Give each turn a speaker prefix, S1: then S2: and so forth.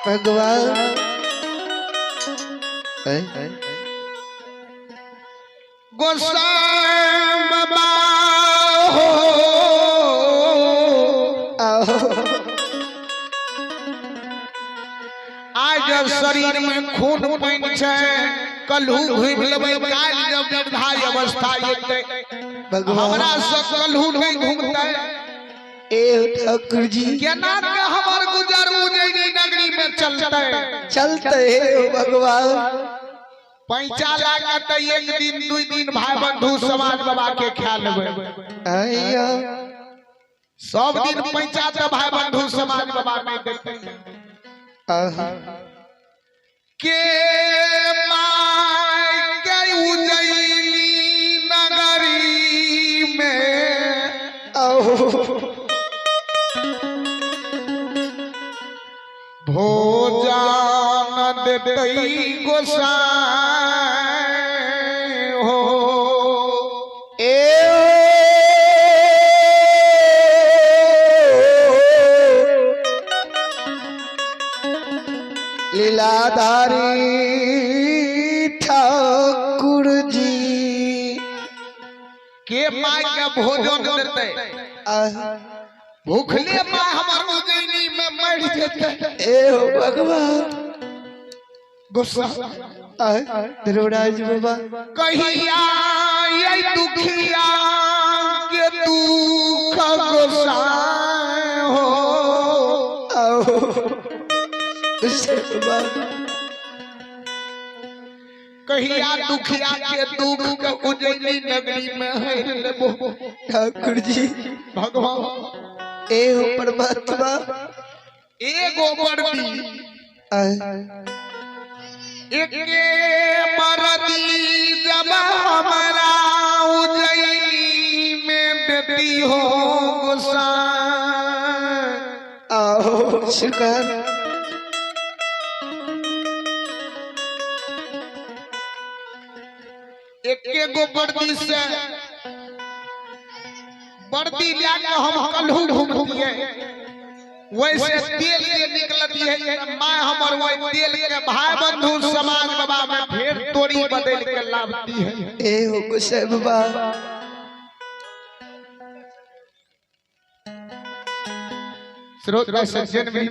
S1: भगवान
S2: गोसाई बाबा हो आज शरीर में खून बन छे कलहू घुम लेबै काल जब निर्धाय अवस्था एतै हमरा से कलहू नहीं घूमतै
S1: ए ठाकुर जी
S2: केना के हमर गुजर उजैनी नगरी में
S1: चलते हे भगवान
S2: पैंचा लागा त एक दिन दू दिन भाई बंधु समाज बाबा के खा लेबै
S1: आइया
S2: सब दिन पैंचा त भाई बंधु समाज बाबा में देतै के माय के उजैनी नगरी में भोजन देतै गोसाई हो
S1: लीलाधारी ठाकुर जी
S2: के माय के भोजन देतै भूखले माय हमर उजैनी में मर जेतै
S1: ए भगवान
S2: गुस्सा
S1: ध्रुवराज बाबा
S2: कहिया ये दुखिया के दुख गोसाई हो कहिया दुखिया के दुख के उजैनी नगरी में हर लेबो
S1: ठाकुर जी
S2: भगवान
S1: ए परमात्मा
S2: एगो बरदी एके बरदी जब हमारा उजैनी में देती हो गोसाई
S1: आओ शुक्र
S2: एके गो बरदी से बरदी लाके हम कलहू घूमतिए वैसे तेल के निकलती है माँ हमर वही तेल के भाई बंधु समाज बाबा में फिर तोड़ी बदल के लाती है
S1: ए हो गोसाई बाबा
S2: स्रोत सज्जन भी